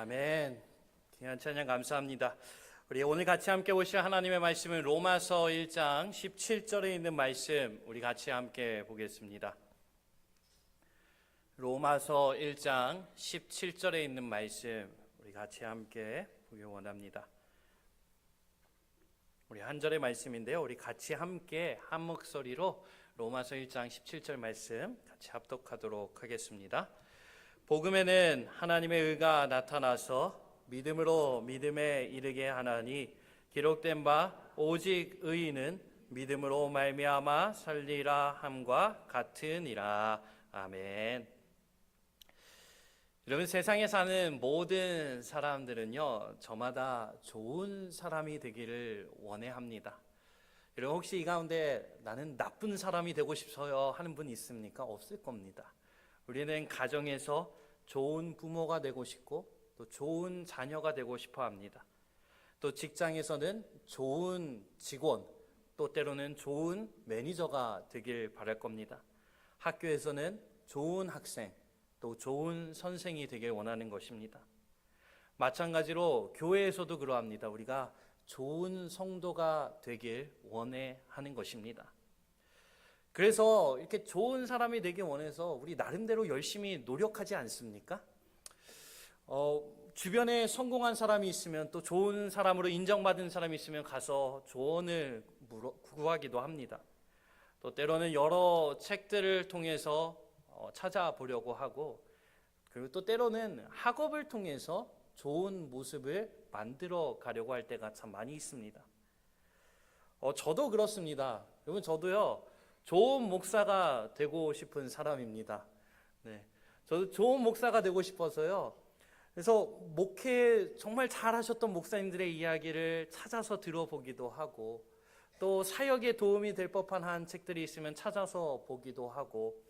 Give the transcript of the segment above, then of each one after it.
아멘. 귀한 찬양 감사합니다. 우리 오늘 같이 함께 보실 하나님의 말씀은 로마서 1장 17절에 있는 말씀, 우리 같이 함께 보겠습니다. 로마서 1장 17절에 있는 말씀, 우리 같이 함께 보기 원합니다. 우리 한 절의 말씀인데요, 우리 같이 함께 한 목소리로 로마서 1장 17절 말씀 같이 합독하도록 하겠습니다. 복음에는 하나님의 의가 나타나서 믿음으로 믿음에 이르게 하나니 기록된 바 오직 의인은 믿음으로 말미암아 살리라 함과 같으니라. 아멘. 여러분, 세상에 사는 모든 사람들은요, 저마다 좋은 사람이 되기를 원해합니다. 여러분, 혹시 이 가운데 나는 나쁜 사람이 되고 싶어요 하는 분 있습니까? 없을 겁니다. 우리는 가정에서 좋은 부모가 되고 싶고 또 좋은 자녀가 되고 싶어 합니다. 또 직장에서는 좋은 직원, 또 때로는 좋은 매니저가 되길 바랄 겁니다. 학교에서는 좋은 학생, 또 좋은 선생이 되길 원하는 것입니다. 마찬가지로 교회에서도 그러합니다. 우리가 좋은 성도가 되길 원해하는 것입니다. 그래서 이렇게 좋은 사람이 되길 원해서 우리 나름대로 열심히 노력하지 않습니까? 주변에 성공한 사람이 있으면, 또 좋은 사람으로 인정받은 사람이 있으면 가서 조언을 구하기도 합니다. 또 때로는 여러 책들을 통해서 찾아보려고 하고, 그리고 또 때로는 학업을 통해서 좋은 모습을 만들어 가려고 할 때가 참 많이 있습니다. 저도 그렇습니다. 여러분, 저도요, 좋은 목사가 되고 싶은 사람입니다. 네, 저도 좋은 목사가 되고 싶어서요. 그래서 목회 정말 잘하셨던 목사님들의 이야기를 찾아서 들어보기도 하고, 또 사역에 도움이 될 법한 한 책들이 있으면 찾아서 보기도 하고,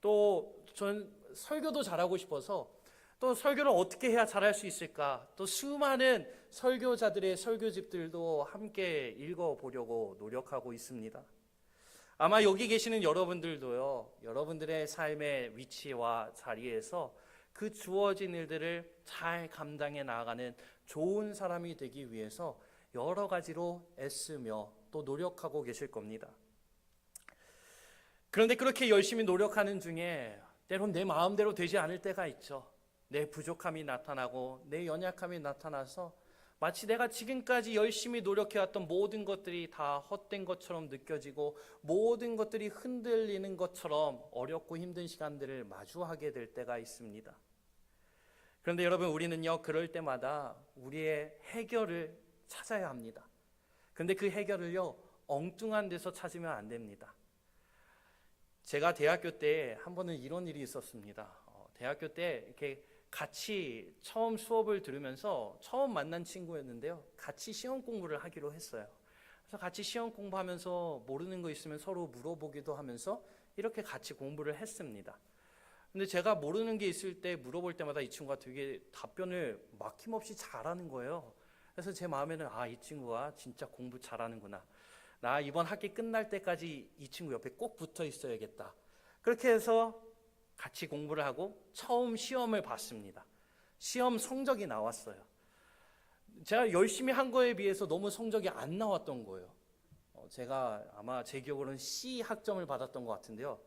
또 전 설교도 잘하고 싶어서 또 설교를 어떻게 해야 잘할 수 있을까, 또 수많은 설교자들의 설교집들도 함께 읽어보려고 노력하고 있습니다. 아마 여기 계시는 여러분들도요, 여러분들의 삶의 위치와 자리에서 그 주어진 일들을 잘 감당해 나가는 좋은 사람이 되기 위해서 여러 가지로 애쓰며 또 노력하고 계실 겁니다. 그런데 그렇게 열심히 노력하는 중에 때론 내 마음대로 되지 않을 때가 있죠. 내 부족함이 나타나고 내 연약함이 나타나서 마치 내가 지금까지 열심히 노력해왔던 모든 것들이 다 헛된 것처럼 느껴지고, 모든 것들이 흔들리는 것처럼 어렵고 힘든 시간들을 마주하게 될 때가 있습니다. 그런데 여러분, 우리는요, 그럴 때마다 우리의 해결을 찾아야 합니다. 그런데 그 해결을요, 엉뚱한 데서 찾으면 안 됩니다. 제가 대학교 때 한 번은 이런 일이 있었습니다. 대학교 때 이렇게 같이 처음 수업을 들으면서 처음 만난 친구였는데요, 같이 시험 공부를 하기로 했어요. 그래서 같이 시험 공부하면서 모르는 거 있으면 서로 물어보기도 하면서 이렇게 같이 공부를 했습니다. 근데 제가 모르는 게 있을 때 물어볼 때마다 이 친구가 되게 답변을 막힘없이 잘하는 거예요. 그래서 제 마음에는 이 친구가 진짜 공부 잘하는구나, 나 이번 학기 끝날 때까지 이 친구 옆에 꼭 붙어 있어야겠다. 그렇게 해서 같이 공부를 하고 처음 시험을 봤습니다. 시험 성적이 나왔어요. 제가 열심히 한 거에 비해서 너무 성적이 안 나왔던 거예요. 제가 아마 제 기억으로는 C 학점을 받았던 것 같은데요.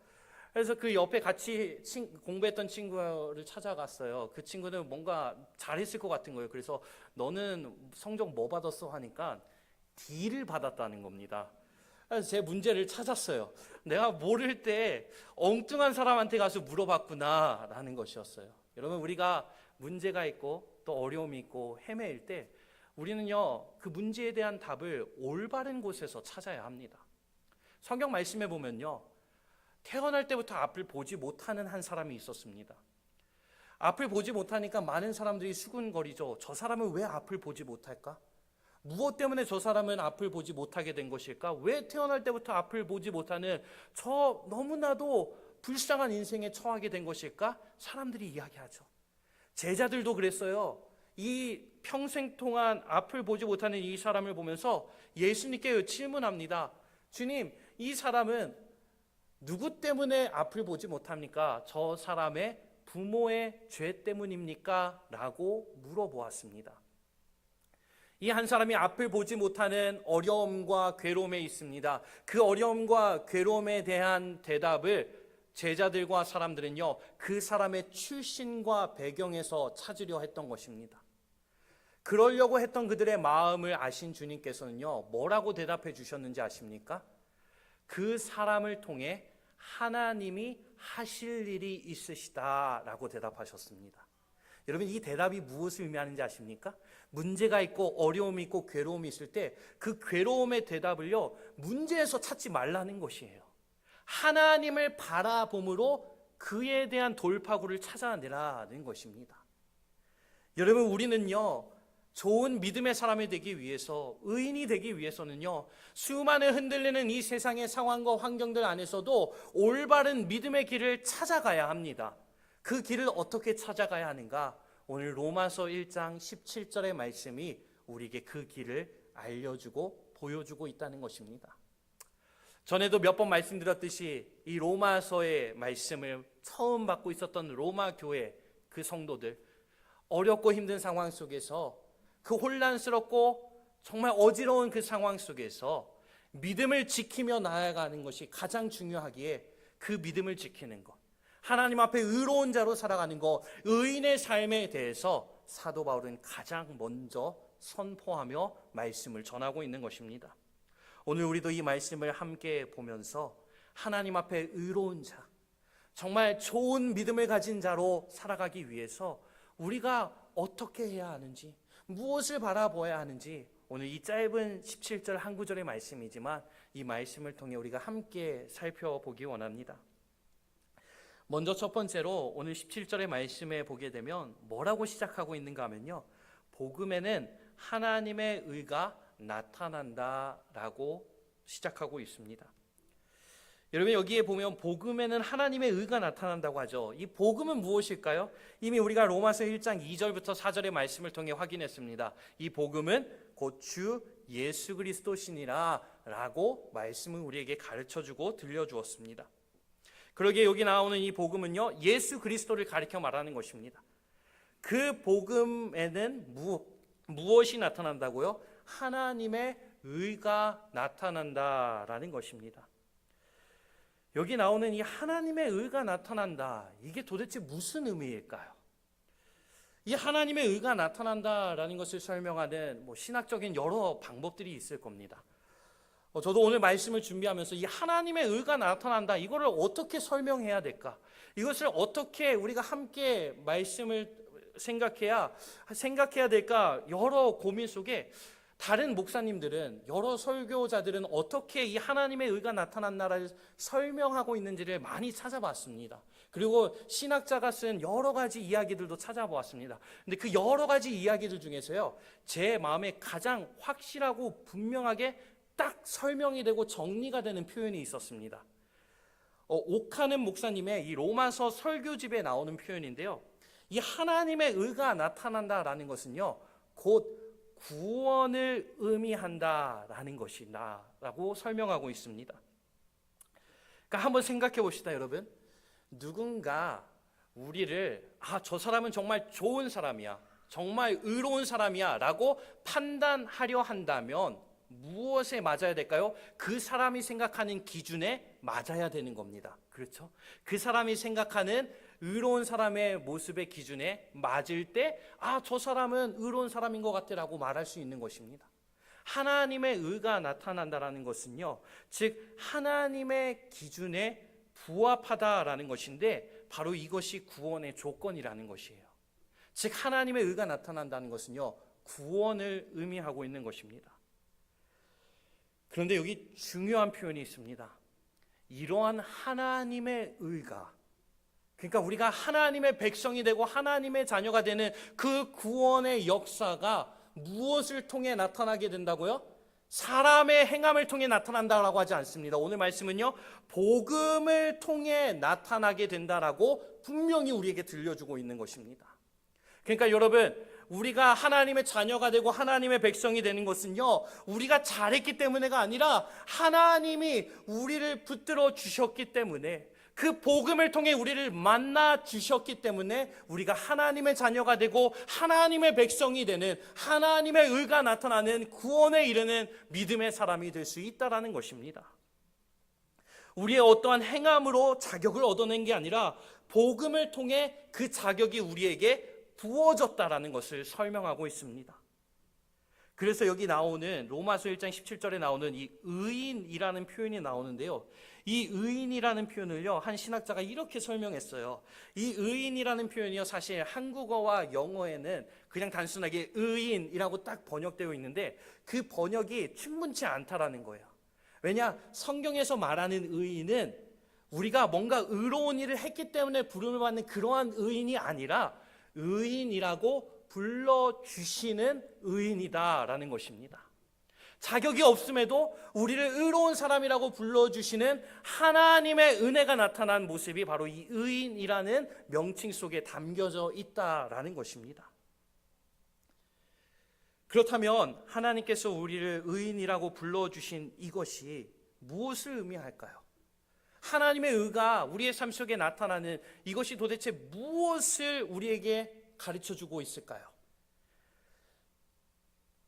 그래서 그 옆에 같이 공부했던 친구를 찾아갔어요. 그 친구는 뭔가 잘했을 것 같은 거예요. 그래서 너는 성적 뭐 받았어 하니까 D를 받았다는 겁니다. 그래서 제 문제를 찾았어요. 내가 모를 때 엉뚱한 사람한테 가서 물어봤구나 라는 것이었어요. 여러분, 우리가 문제가 있고 또 어려움이 있고 헤매일 때 우리는요, 그 문제에 대한 답을 올바른 곳에서 찾아야 합니다. 성경 말씀에 보면요, 태어날 때부터 앞을 보지 못하는 한 사람이 있었습니다. 앞을 보지 못하니까 많은 사람들이 수군거리죠. 저 사람은 왜 앞을 보지 못할까? 무엇 때문에 저 사람은 앞을 보지 못하게 된 것일까? 왜 태어날 때부터 앞을 보지 못하는 저 너무나도 불쌍한 인생에 처하게 된 것일까? 사람들이 이야기하죠. 제자들도 그랬어요. 이 평생 동안 앞을 보지 못하는 이 사람을 보면서 예수님께 질문합니다. 주님, 이 사람은 누구 때문에 앞을 보지 못합니까? 저 사람의 부모의 죄 때문입니까? 라고 물어보았습니다. 이 한 사람이 앞을 보지 못하는 어려움과 괴로움에 있습니다. 그 어려움과 괴로움에 대한 대답을 제자들과 사람들은요, 그 사람의 출신과 배경에서 찾으려 했던 것입니다. 그러려고 했던 그들의 마음을 아신 주님께서는요, 뭐라고 대답해 주셨는지 아십니까? 그 사람을 통해 하나님이 하실 일이 있으시다 라고 대답하셨습니다. 여러분, 이 대답이 무엇을 의미하는지 아십니까? 문제가 있고 어려움이 있고 괴로움이 있을 때 그 괴로움의 대답을요, 문제에서 찾지 말라는 것이에요. 하나님을 바라봄으로 그에 대한 돌파구를 찾아내라는 것입니다. 여러분, 우리는요, 좋은 믿음의 사람이 되기 위해서, 의인이 되기 위해서는요, 수많은 흔들리는 이 세상의 상황과 환경들 안에서도 올바른 믿음의 길을 찾아가야 합니다. 그 길을 어떻게 찾아가야 하는가? 오늘 로마서 1장 17절의 말씀이 우리에게 그 길을 알려주고 보여주고 있다는 것입니다. 전에도 몇 번 말씀드렸듯이 이 로마서의 말씀을 처음 받고 있었던 로마 교회 그 성도들, 어렵고 힘든 상황 속에서, 그 혼란스럽고 정말 어지러운 그 상황 속에서 믿음을 지키며 나아가는 것이 가장 중요하기에 그 믿음을 지키는 것, 하나님 앞에 의로운 자로 살아가는 것, 의인의 삶에 대해서 사도 바울은 가장 먼저 선포하며 말씀을 전하고 있는 것입니다. 오늘 우리도 이 말씀을 함께 보면서 하나님 앞에 의로운 자, 정말 좋은 믿음을 가진 자로 살아가기 위해서 우리가 어떻게 해야 하는지, 무엇을 바라보아야 하는지, 오늘 이 짧은 17절 한 구절의 말씀이지만 이 말씀을 통해 우리가 함께 살펴보기 원합니다. 먼저 첫 번째로 오늘 17절의 말씀에 보게 되면 뭐라고 시작하고 있는가 하면요, 복음에는 하나님의 의가 나타난다라고 시작하고 있습니다. 여러분, 여기에 보면 복음에는 하나님의 의가 나타난다고 하죠. 이 복음은 무엇일까요? 이미 우리가 로마서 1장 2절부터 4절의 말씀을 통해 확인했습니다. 이 복음은 곧 주 예수 그리스도시니라 라고 말씀을 우리에게 가르쳐주고 들려주었습니다. 그러기에 여기 나오는 이 복음은요, 예수 그리스도를 가리켜 말하는 것입니다. 그 복음에는 무엇이 나타난다고요? 하나님의 의가 나타난다라는 것입니다. 여기 나오는 이 하나님의 의가 나타난다, 이게 도대체 무슨 의미일까요? 이 하나님의 의가 나타난다라는 것을 설명하는 신학적인 여러 방법들이 있을 겁니다. 저도 오늘 말씀을 준비하면서 이 하나님의 의가 나타난다, 이거를 어떻게 설명해야 될까? 이것을 어떻게 우리가 함께 말씀을 생각해야 될까? 여러 고민 속에 다른 목사님들은, 여러 설교자들은 어떻게 이 하나님의 의가 나타난다를 설명하고 있는지를 많이 찾아봤습니다. 그리고 신학자가 쓴 여러 가지 이야기들도 찾아보았습니다. 근데 그 여러 가지 이야기들 중에서요, 제 마음에 가장 확실하고 분명하게 딱 설명이 되고 정리가 되는 표현이 있었습니다. 오카는 목사님의 이 로마서 설교집에 나오는 표현인데요, 이 하나님의 의가 나타난다라는 것은요, 곧 구원을 의미한다라는 것이다 라고 설명하고 있습니다. 그러니까 한번 생각해 봅시다, 여러분. 누군가 우리를 저 사람은 정말 좋은 사람이야, 정말 의로운 사람이야 라고 판단하려 한다면 무엇에 맞아야 될까요? 그 사람이 생각하는 기준에 맞아야 되는 겁니다. 그렇죠? 그 사람이 생각하는 의로운 사람의 모습의 기준에 맞을 때 저 사람은 의로운 사람인 것 같아 라고 말할 수 있는 것입니다. 하나님의 의가 나타난다라는 것은요, 즉 하나님의 기준에 부합하다라는 것인데 바로 이것이 구원의 조건이라는 것이에요. 즉 하나님의 의가 나타난다는 것은요, 구원을 의미하고 있는 것입니다. 그런데 여기 중요한 표현이 있습니다. 이러한 하나님의 의가, 그러니까 우리가 하나님의 백성이 되고 하나님의 자녀가 되는 그 구원의 역사가 무엇을 통해 나타나게 된다고요? 사람의 행함을 통해 나타난다라고 하지 않습니다. 오늘 말씀은요, 복음을 통해 나타나게 된다라고 분명히 우리에게 들려주고 있는 것입니다. 그러니까 여러분, 우리가 하나님의 자녀가 되고 하나님의 백성이 되는 것은요, 우리가 잘했기 때문에가 아니라 하나님이 우리를 붙들어 주셨기 때문에, 그 복음을 통해 우리를 만나 주셨기 때문에 우리가 하나님의 자녀가 되고 하나님의 백성이 되는, 하나님의 의가 나타나는 구원에 이르는 믿음의 사람이 될 수 있다는 것입니다. 우리의 어떠한 행함으로 자격을 얻어낸 게 아니라 복음을 통해 그 자격이 우리에게 부어졌다라는 것을 설명하고 있습니다. 그래서 여기 나오는 로마서 1장 17절에 나오는 이 의인이라는 표현이 나오는데요. 이 의인이라는 표현을요, 한 신학자가 이렇게 설명했어요. 이 의인이라는 표현이요, 사실 한국어와 영어에는 그냥 단순하게 의인이라고 딱 번역되어 있는데 그 번역이 충분치 않다라는 거예요. 왜냐? 성경에서 말하는 의인은 우리가 뭔가 의로운 일을 했기 때문에 부름을 받는 그러한 의인이 아니라 의인이라고 불러주시는 의인이다라는 것입니다. 자격이 없음에도 우리를 의로운 사람이라고 불러주시는 하나님의 은혜가 나타난 모습이 바로 이 의인이라는 명칭 속에 담겨져 있다라는 것입니다. 그렇다면 하나님께서 우리를 의인이라고 불러주신 이것이 무엇을 의미할까요? 하나님의 의가 우리의 삶 속에 나타나는 이것이 도대체 무엇을 우리에게 가르쳐주고 있을까요?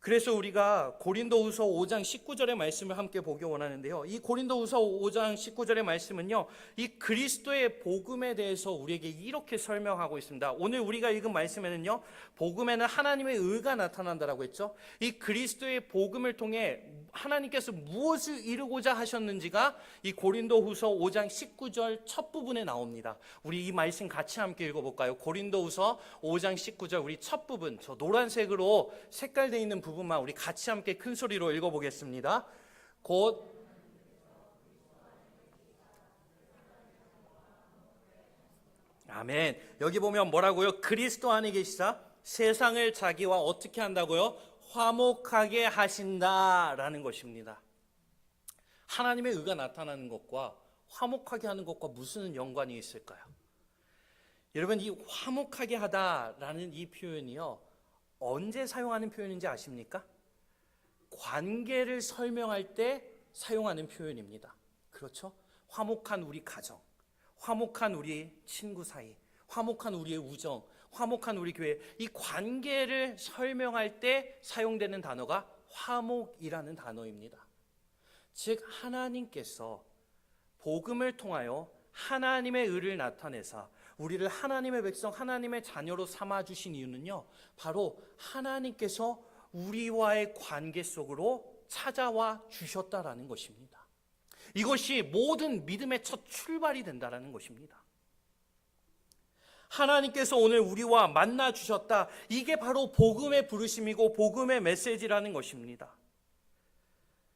그래서 우리가 고린도후서 5장 19절의 말씀을 함께 보기 원하는데요. 이 고린도후서 5장 19절의 말씀은요, 이 그리스도의 복음에 대해서 우리에게 이렇게 설명하고 있습니다. 오늘 우리가 읽은 말씀에는요, 복음에는 하나님의 의가 나타난다라고 했죠. 이 그리스도의 복음을 통해 하나님께서 무엇을 이루고자 하셨는지가 이 고린도후서 5장 19절 첫 부분에 나옵니다. 우리 이 말씀 같이 함께 읽어볼까요? 고린도후서 5장 19절 우리 첫 부분, 저 노란색으로 색깔되어 있는 부분만 우리 같이 함께 큰 소리로 읽어보겠습니다. 곧 아멘. 여기 보면 뭐라고요? 그리스도 안에 계시사 세상을 자기와 어떻게 한다고요? 화목하게 하신다라는 것입니다. 하나님의 의가 나타나는 것과 화목하게 하는 것과 무슨 연관이 있을까요? 여러분, 이 화목하게 하다라는 이 표현이요, 언제 사용하는 표현인지 아십니까? 관계를 설명할 때 사용하는 표현입니다. 그렇죠? 화목한 우리 가정, 화목한 우리 친구 사이, 화목한 우리의 우정, 화목한 우리 교회, 이 관계를 설명할 때 사용되는 단어가 화목이라는 단어입니다. 즉 하나님께서 복음을 통하여 하나님의 의를 나타내사 우리를 하나님의 백성, 하나님의 자녀로 삼아주신 이유는요, 바로 하나님께서 우리와의 관계 속으로 찾아와 주셨다라는 것입니다. 이것이 모든 믿음의 첫 출발이 된다라는 것입니다. 하나님께서 오늘 우리와 만나 주셨다. 이게 바로 복음의 부르심이고 복음의 메시지라는 것입니다.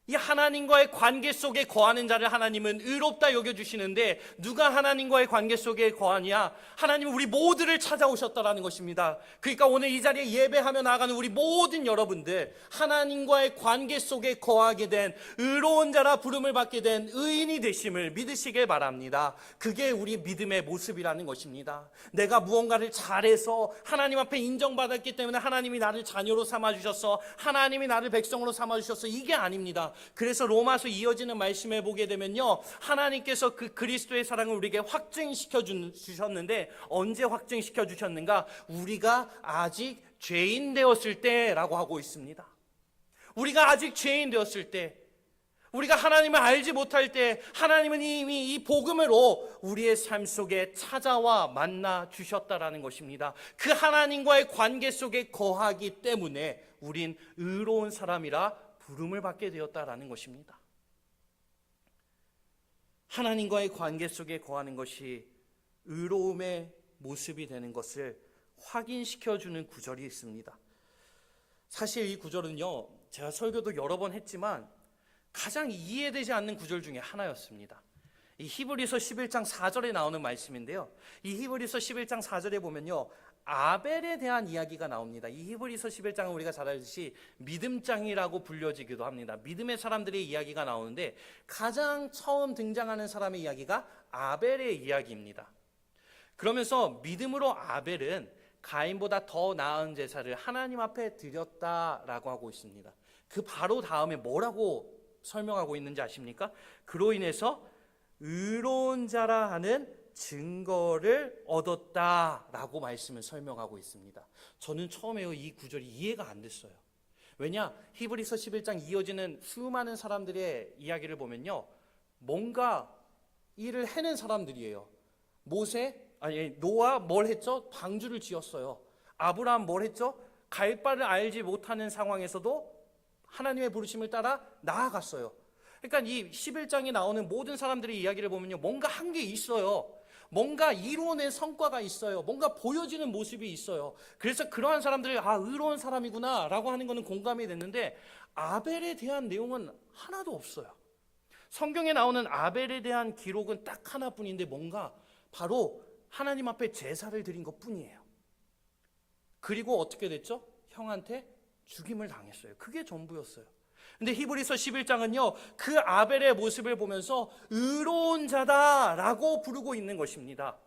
이 하나님과의 관계 속에 거하는 자를 하나님은 의롭다 여겨주시는데 누가 하나님과의 관계 속에 거하냐? 하나님은 우리 모두를 찾아오셨다라는 것입니다. 그러니까 오늘 이 자리에 예배하며 나아가는 우리 모든 여러분들, 하나님과의 관계 속에 거하게 된 의로운 자라 부름을 받게 된 의인이 되심을 믿으시길 바랍니다. 그게 우리 믿음의 모습이라는 것입니다. 내가 무언가를 잘해서 하나님 앞에 인정받았기 때문에 하나님이 나를 자녀로 삼아주셔서 하나님이 나를 백성으로 삼아주셔서 이게 아닙니다. 그래서 로마서 이어지는 말씀에 보게 되면요, 하나님께서 그 그리스도의 사랑을 우리에게 확증시켜 주셨는데 언제 확증시켜 주셨는가? 우리가 아직 죄인 되었을 때라고 하고 있습니다. 우리가 아직 죄인 되었을 때, 우리가 하나님을 알지 못할 때 하나님은 이미 이 복음으로 우리의 삶 속에 찾아와 만나 주셨다라는 것입니다. 그 하나님과의 관계 속에 거하기 때문에 우린 의로운 사람이라 부름을 받게 되었다라는 것입니다. 하나님과의 관계 속에 거하는 것이 의로움의 모습이 되는 것을 확인시켜주는 구절이 있습니다. 사실 이 구절은요, 제가 설교도 여러 번 했지만 가장 이해되지 않는 구절 중에 하나였습니다. 이 히브리서 11장 4절에 나오는 말씀인데요, 이 히브리서 11장 4절에 보면요, 아벨에 대한 이야기가 나옵니다. 이 히브리서 11장은 우리가 잘 알듯이 믿음장이라고 불려지기도 합니다. 믿음의 사람들의 이야기가 나오는데 가장 처음 등장하는 사람의 이야기가 아벨의 이야기입니다. 그러면서 믿음으로 아벨은 가인보다 더 나은 제사를 하나님 앞에 드렸다라고 하고 있습니다. 그 바로 다음에 뭐라고 설명하고 있는지 아십니까? 그로 인해서 의로운 자라 하는 증거를 얻었다라고 말씀을 설명하고 있습니다. 저는 처음에 이 구절이 이해가 안 됐어요. 왜냐? 히브리서 11장 이어지는 수많은 사람들의 이야기를 보면요, 뭔가 일을 해낸 사람들이에요. 노아 뭘 했죠? 방주를 지었어요. 아브라함 뭘 했죠? 갈 바를 알지 못하는 상황에서도 하나님의 부르심을 따라 나아갔어요. 그러니까 이 11장에 나오는 모든 사람들의 이야기를 보면요, 뭔가 한 게 있어요. 뭔가 이루어낸 성과가 있어요. 뭔가 보여지는 모습이 있어요. 그래서 그러한 사람들이 의로운 사람이구나 라고 하는 것은 공감이 됐는데, 아벨에 대한 내용은 하나도 없어요. 성경에 나오는 아벨에 대한 기록은 딱 하나뿐인데, 뭔가 바로 하나님 앞에 제사를 드린 것뿐이에요. 그리고 어떻게 됐죠? 형한테 죽임을 당했어요. 그게 전부였어요. 근데 히브리서 11장은요, 그 아벨의 모습을 보면서 의로운 자다라고 부르고 있는 것입니다.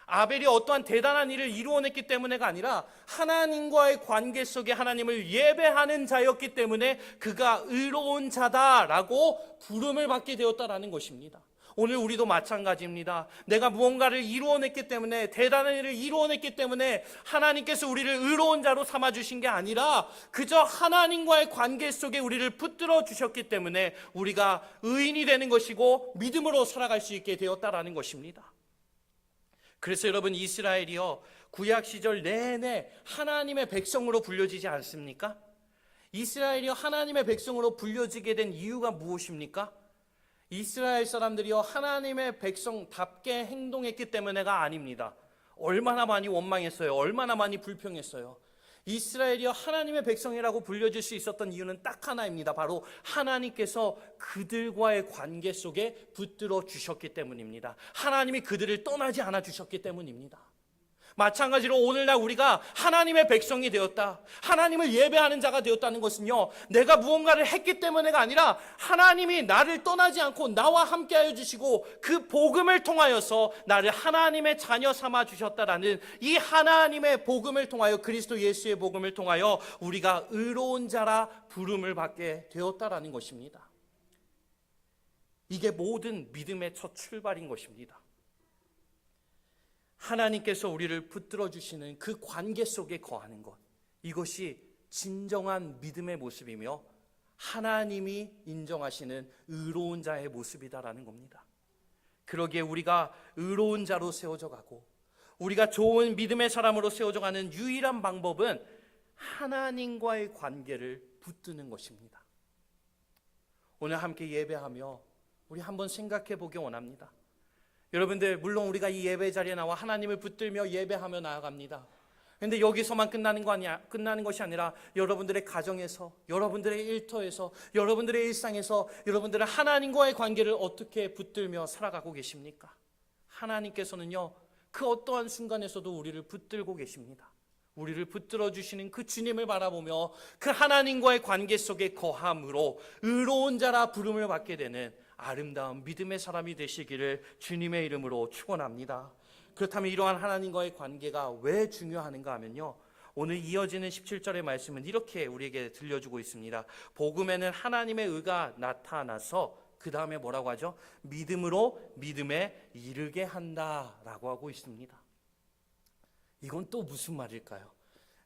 아벨이 어떠한 대단한 일을 이루어냈기 때문에가 아니라 하나님과의 관계 속에 하나님을 예배하는 자였기 때문에 그가 의로운 자다라고 부름을 받게 되었다라는 것입니다. 오늘 우리도 마찬가지입니다. 내가 무언가를 이루어냈기 때문에, 대단한 일을 이루어냈기 때문에 하나님께서 우리를 의로운 자로 삼아주신 게 아니라 그저 하나님과의 관계 속에 우리를 붙들어 주셨기 때문에 우리가 의인이 되는 것이고 믿음으로 살아갈 수 있게 되었다라는 것입니다. 그래서 여러분, 이스라엘이요, 구약 시절 내내 하나님의 백성으로 불려지지 않습니까? 이스라엘이요, 하나님의 백성으로 불려지게 된 이유가 무엇입니까? 이스라엘 사람들이요, 하나님의 백성답게 행동했기 때문에가 아닙니다. 얼마나 많이 원망했어요. 얼마나 많이 불평했어요. 이스라엘이요, 하나님의 백성이라고 불려질 수 있었던 이유는 딱 하나입니다. 바로 하나님께서 그들과의 관계 속에 붙들어 주셨기 때문입니다. 하나님이 그들을 떠나지 않아 주셨기 때문입니다. 마찬가지로 오늘날 우리가 하나님의 백성이 되었다, 하나님을 예배하는 자가 되었다는 것은요, 내가 무언가를 했기 때문에가 아니라 하나님이 나를 떠나지 않고 나와 함께하여 주시고 그 복음을 통하여서 나를 하나님의 자녀 삼아 주셨다라는 이 하나님의 복음을 통하여, 그리스도 예수의 복음을 통하여 우리가 의로운 자라 부름을 받게 되었다라는 것입니다. 이게 모든 믿음의 첫 출발인 것입니다. 하나님께서 우리를 붙들어 주시는 그 관계 속에 거하는 것, 이것이 진정한 믿음의 모습이며 하나님이 인정하시는 의로운 자의 모습이다라는 겁니다. 그러기에 우리가 의로운 자로 세워져 가고 우리가 좋은 믿음의 사람으로 세워져 가는 유일한 방법은 하나님과의 관계를 붙드는 것입니다. 오늘 함께 예배하며 우리 한번 생각해 보기 원합니다. 여러분들, 물론 우리가 이 예배 자리에 나와 하나님을 붙들며 예배하며 나아갑니다. 그런데 여기서만 끝나는 것이 아니라 여러분들의 가정에서, 여러분들의 일터에서, 여러분들의 일상에서 여러분들은 하나님과의 관계를 어떻게 붙들며 살아가고 계십니까? 하나님께서는요, 그 어떠한 순간에서도 우리를 붙들고 계십니다. 우리를 붙들어 주시는 그 주님을 바라보며 그 하나님과의 관계 속에 거함으로 의로운 자라 부름을 받게 되는 아름다운 믿음의 사람이 되시기를 주님의 이름으로 축원합니다. 그렇다면 이러한 하나님과의 관계가 왜 중요한가 하면요, 오늘 이어지는 17절의 말씀은 이렇게 우리에게 들려주고 있습니다. 복음에는 하나님의 의가 나타나서, 그 다음에 뭐라고 하죠? 믿음으로 믿음에 이르게 한다라고 하고 있습니다. 이건 또 무슨 말일까요?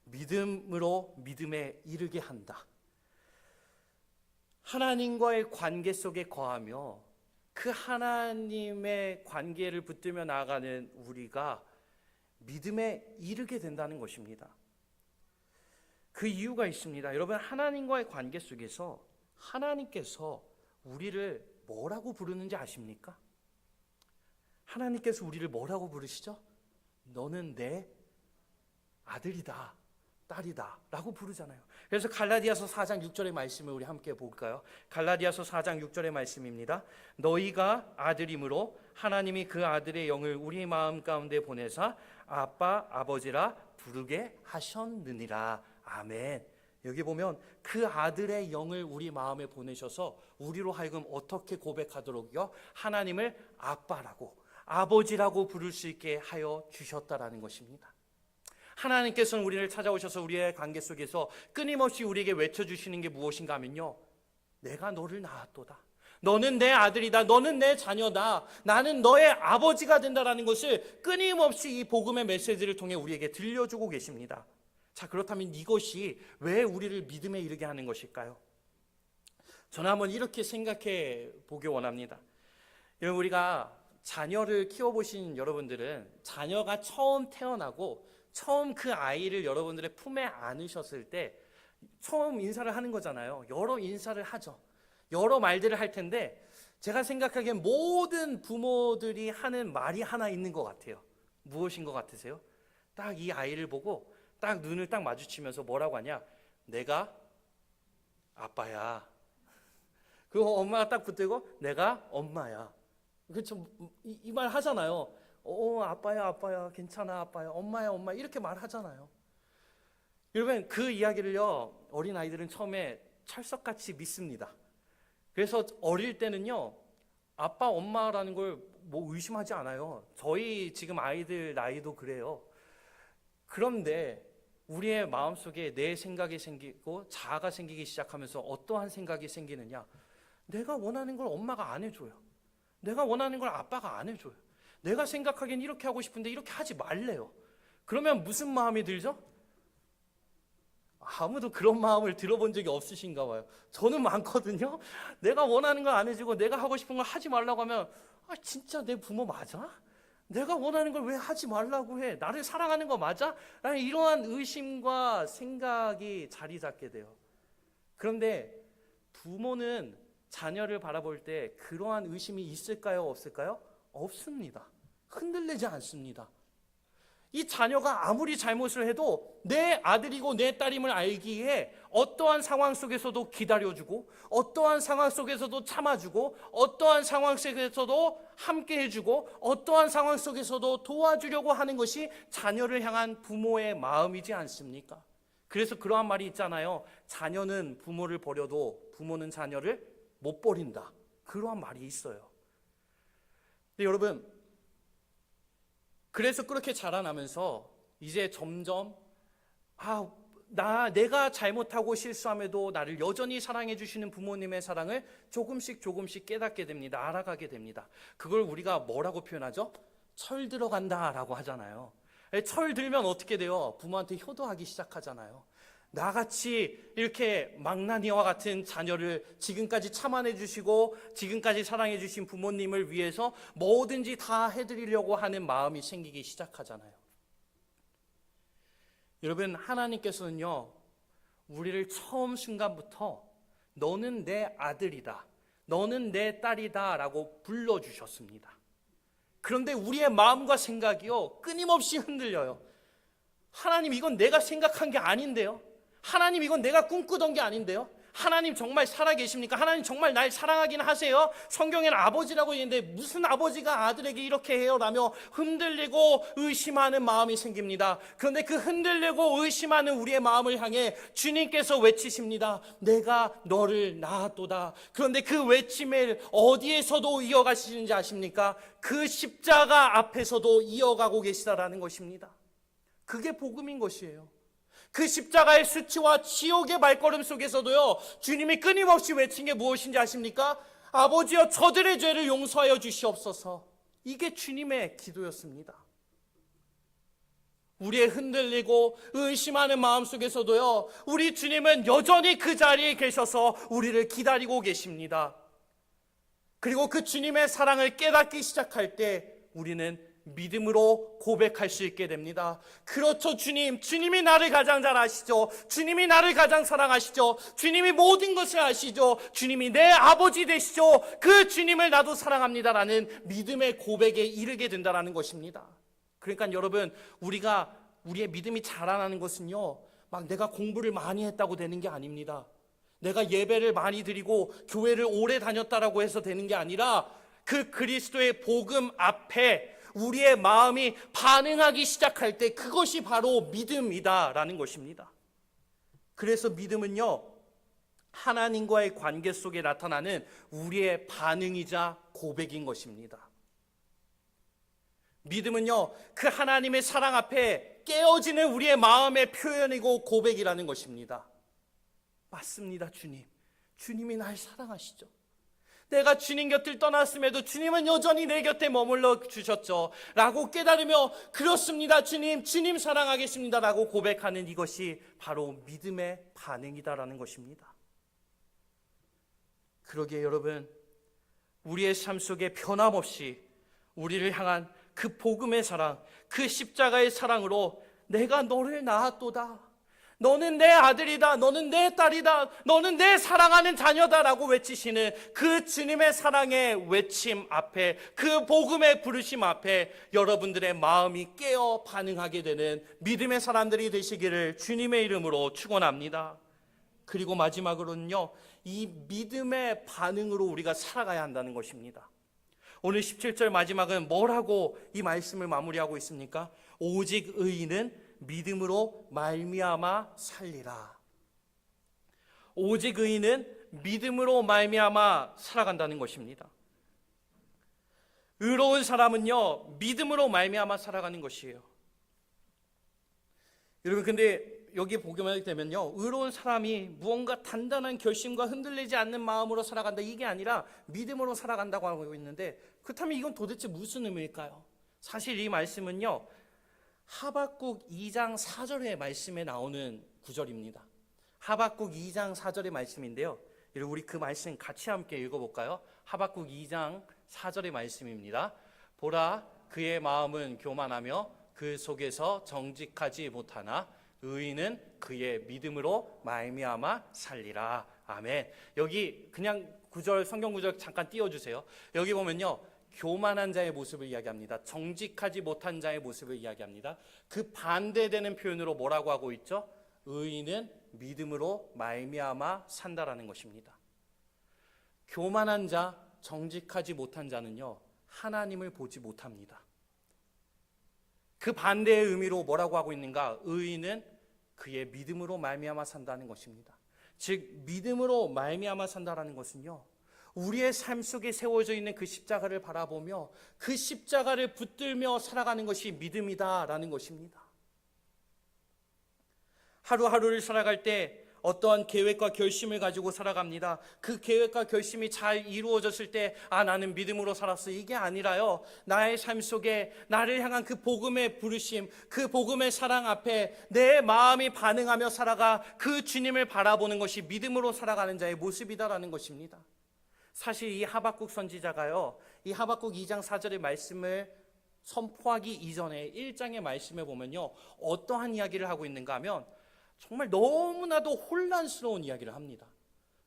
믿음으로 믿음에 이르게 한다. 하나님과의 관계 속에 거하며 그 하나님의 관계를 붙들며 나아가는 우리가 믿음에 이르게 된다는 것입니다. 그 이유가 있습니다. 여러분, 하나님과의 관계 속에서 하나님께서 우리를 뭐라고 부르는지 아십니까? 하나님께서 우리를 뭐라고 부르시죠? 너는 내 아들이다, 딸이다 라고 부르잖아요. 그래서 갈라디아서 4장 6절의 말씀을 우리 함께 볼까요? 갈라디아서 4장 6절의 말씀입니다. 너희가 아들이므로 하나님이 그 아들의 영을 우리 마음 가운데 보내사 아빠 아버지라 부르게 하셨느니라. 아멘. 여기 보면 그 아들의 영을 우리 마음에 보내셔서 우리로 하여금 어떻게 고백하도록요? 하나님을 아빠라고, 아버지라고 부를 수 있게 하여 주셨다라는 것입니다. 하나님께서는 우리를 찾아오셔서 우리의 관계 속에서 끊임없이 우리에게 외쳐주시는 게 무엇인가 하면요, 내가 너를 낳았도다, 너는 내 아들이다. 너는 내 자녀다. 나는 너의 아버지가 된다라는 것을 끊임없이 이 복음의 메시지를 통해 우리에게 들려주고 계십니다. 자, 그렇다면 이것이 왜 우리를 믿음에 이르게 하는 것일까요? 저는 한번 이렇게 생각해 보기 원합니다. 여러분, 우리가 자녀를 키워보신 여러분들은 자녀가 처음 태어나고 처음 그 아이를 여러분들의 품에 안으셨을 때 처음 인사를 하는 거잖아요. 여러 인사를 하죠. 여러 말들을 할 텐데 제가 생각하기엔 모든 부모들이 하는 말이 하나 있는 것 같아요. 무엇인 것 같으세요? 딱 이 아이를 보고 딱 눈을 딱 마주치면서 뭐라고 하냐? 내가 아빠야. 그 엄마가 딱 붙들고 내가 엄마야. 그렇죠? 이 말 하잖아요. 아빠야, 아빠야, 괜찮아, 아빠야, 엄마야, 엄마 이렇게 말하잖아요. 여러분, 그 이야기를요 어린 아이들은 처음에 철석같이 믿습니다. 그래서 어릴 때는요 아빠, 엄마라는 걸 뭐 의심하지 않아요. 저희 지금 아이들 나이도 그래요. 그런데 우리의 마음속에 내 생각이 생기고 자아가 생기기 시작하면서 어떠한 생각이 생기느냐? 내가 원하는 걸 엄마가 안 해줘요. 내가 원하는 걸 아빠가 안 해줘요. 내가 생각하기엔 이렇게 하고 싶은데 이렇게 하지 말래요. 그러면 무슨 마음이 들죠? 아무도 그런 마음을 들어본 적이 없으신가 봐요. 저는 많거든요. 내가 원하는 걸 안 해주고 내가 하고 싶은 걸 하지 말라고 하면 진짜 내 부모 맞아? 내가 원하는 걸 왜 하지 말라고 해? 나를 사랑하는 거 맞아? 라는 이러한 의심과 생각이 자리 잡게 돼요. 그런데 부모는 자녀를 바라볼 때 그러한 의심이 있을까요? 없을까요? 없습니다. 흔들리지 않습니다. 이 자녀가 아무리 잘못을 해도 내 아들이고 내 딸임을 알기에 어떠한 상황 속에서도 기다려주고 어떠한 상황 속에서도 참아주고 어떠한 상황 속에서도 함께 해주고 어떠한 상황 속에서도 도와주려고 하는 것이 자녀를 향한 부모의 마음이지 않습니까? 그래서 그러한 말이 있잖아요. 자녀는 부모를 버려도 부모는 자녀를 못 버린다. 그러한 말이 있어요. 근데 여러분, 그래서 그렇게 자라나면서 이제 점점 내가 잘못하고 실수함에도 나를 여전히 사랑해 주시는 부모님의 사랑을 조금씩 깨닫게 됩니다. 알아가게 됩니다. 그걸 우리가 뭐라고 표현하죠? 철 들어간다라고 하잖아요. 철 들면 어떻게 돼요? 부모한테 효도하기 시작하잖아요. 나같이 이렇게 망나니와 같은 자녀를 지금까지 참아내 주시고 지금까지 사랑해 주신 부모님을 위해서 뭐든지 다 해드리려고 하는 마음이 생기기 시작하잖아요. 여러분, 하나님께서는요 우리를 처음 순간부터 너는 내 아들이다, 너는 내 딸이다 라고 불러주셨습니다. 그런데 우리의 마음과 생각이요 끊임없이 흔들려요. 하나님, 이건 내가 생각한 게 아닌데요. 하나님, 이건 내가 꿈꾸던 게 아닌데요. 하나님 정말 살아계십니까? 하나님 정말 날 사랑하긴 하세요? 성경에는 아버지라고 있는데 무슨 아버지가 아들에게 이렇게 해요? 라며 흔들리고 의심하는 마음이 생깁니다. 그런데 그 흔들리고 의심하는 우리의 마음을 향해 주님께서 외치십니다. 내가 너를 낳았도다. 그런데 그 외침을 어디에서도 이어가시는지 아십니까? 그 십자가 앞에서도 이어가고 계시다라는 것입니다. 그게 복음인 것이에요. 그 십자가의 수치와 지옥의 발걸음 속에서도요 주님이 끊임없이 외친 게 무엇인지 아십니까? 아버지여, 저들의 죄를 용서하여 주시옵소서. 이게 주님의 기도였습니다. 우리의 흔들리고 의심하는 마음 속에서도요 우리 주님은 여전히 그 자리에 계셔서 우리를 기다리고 계십니다. 그리고 그 주님의 사랑을 깨닫기 시작할 때 우리는 믿음으로 고백할 수 있게 됩니다. 그렇죠, 주님이 나를 가장 잘 아시죠. 주님이 나를 가장 사랑하시죠. 주님이 모든 것을 아시죠. 주님이 내 아버지 되시죠. 그 주님을 나도 사랑합니다라는 믿음의 고백에 이르게 된다는 것입니다. 그러니까 여러분, 우리의 믿음이 자라나는 것은요 막 내가 공부를 많이 했다고 되는 게 아닙니다. 내가 예배를 많이 드리고 교회를 오래 다녔다라고 해서 되는 게 아니라 그 그리스도의 복음 앞에 우리의 마음이 반응하기 시작할 때 그것이 바로 믿음이다라는 것입니다. 그래서 믿음은요 하나님과의 관계 속에 나타나는 우리의 반응이자 고백인 것입니다. 믿음은요 그 하나님의 사랑 앞에 깨어지는 우리의 마음의 표현이고 고백이라는 것입니다. 맞습니다, 주님이 날 사랑하시죠. 내가 주님 곁을 떠났음에도 주님은 여전히 내 곁에 머물러 주셨죠 라고 깨달으며 그렇습니다 주님, 주님 사랑하겠습니다 라고 고백하는 이것이 바로 믿음의 반응이다라는 것입니다. 그러기에 여러분, 우리의 삶 속에 변함없이 우리를 향한 그 복음의 사랑, 그 십자가의 사랑으로 내가 너를 낳았도다, 너는 내 아들이다, 너는 내 딸이다, 너는 내 사랑하는 자녀다라고 외치시는 그 주님의 사랑의 외침 앞에, 그 복음의 부르심 앞에 여러분들의 마음이 깨어 반응하게 되는 믿음의 사람들이 되시기를 주님의 이름으로 축원합니다. 그리고 마지막으로는요, 이 믿음의 반응으로 우리가 살아가야 한다는 것입니다. 오늘 17절 마지막은 뭐라고 이 말씀을 마무리하고 있습니까? 오직 의인은 믿음으로 말미암아 살리라. 오직 의인은 믿음으로 말미암아 살아간다는 것입니다. 의로운 사람은요, 믿음으로 말미암아 살아가는 것이에요. 여러분, 근데 여기 보기만 되면요, 의로운 사람이 무언가 단단한 결심과 흔들리지 않는 마음으로 살아간다, 이게 아니라 믿음으로 살아간다고 하고 있는데, 그렇다면 이건 도대체 무슨 의미일까요? 사실 이 말씀은요, 하박국 2장 4절의 말씀에 나오는 구절입니다. 하박국 2장 4절의 말씀인데요, 우리 그 말씀 같이 함께 읽어볼까요? 하박국 2장 4절의 말씀입니다. 보라, 그의 마음은 교만하며 그 속에서 정직하지 못하나 의인은 그의 믿음으로 말미암아 살리라. 아멘. 여기 그냥 구절, 성경 구절 잠깐 띄워주세요. 여기 보면요, 교만한 자의 모습을 이야기합니다. 정직하지 못한 자의 모습을 이야기합니다. 그 반대되는 표현으로 뭐라고 하고 있죠? 의인은 믿음으로 말미암아 산다라는 것입니다. 교만한 자, 정직하지 못한 자는요, 하나님을 보지 못합니다. 그 반대의 의미로 뭐라고 하고 있는가? 의인은 그의 믿음으로 말미암아 산다는 것입니다. 즉 믿음으로 말미암아 산다라는 것은요, 우리의 삶 속에 세워져 있는 그 십자가를 바라보며 그 십자가를 붙들며 살아가는 것이 믿음이다라는 것입니다. 하루하루를 살아갈 때 어떠한 계획과 결심을 가지고 살아갑니다. 그 계획과 결심이 잘 이루어졌을 때, 아, 나는 믿음으로 살았어, 이게 아니라요, 나의 삶 속에 나를 향한 그 복음의 부르심, 그 복음의 사랑 앞에 내 마음이 반응하며 살아가 그 주님을 바라보는 것이 믿음으로 살아가는 자의 모습이다라는 것입니다. 사실 이 하박국 선지자가요, 이 하박국 2장 4절의 말씀을 선포하기 이전에 1장의 말씀에 보면요, 어떠한 이야기를 하고 있는가 하면 정말 너무나도 혼란스러운 이야기를 합니다.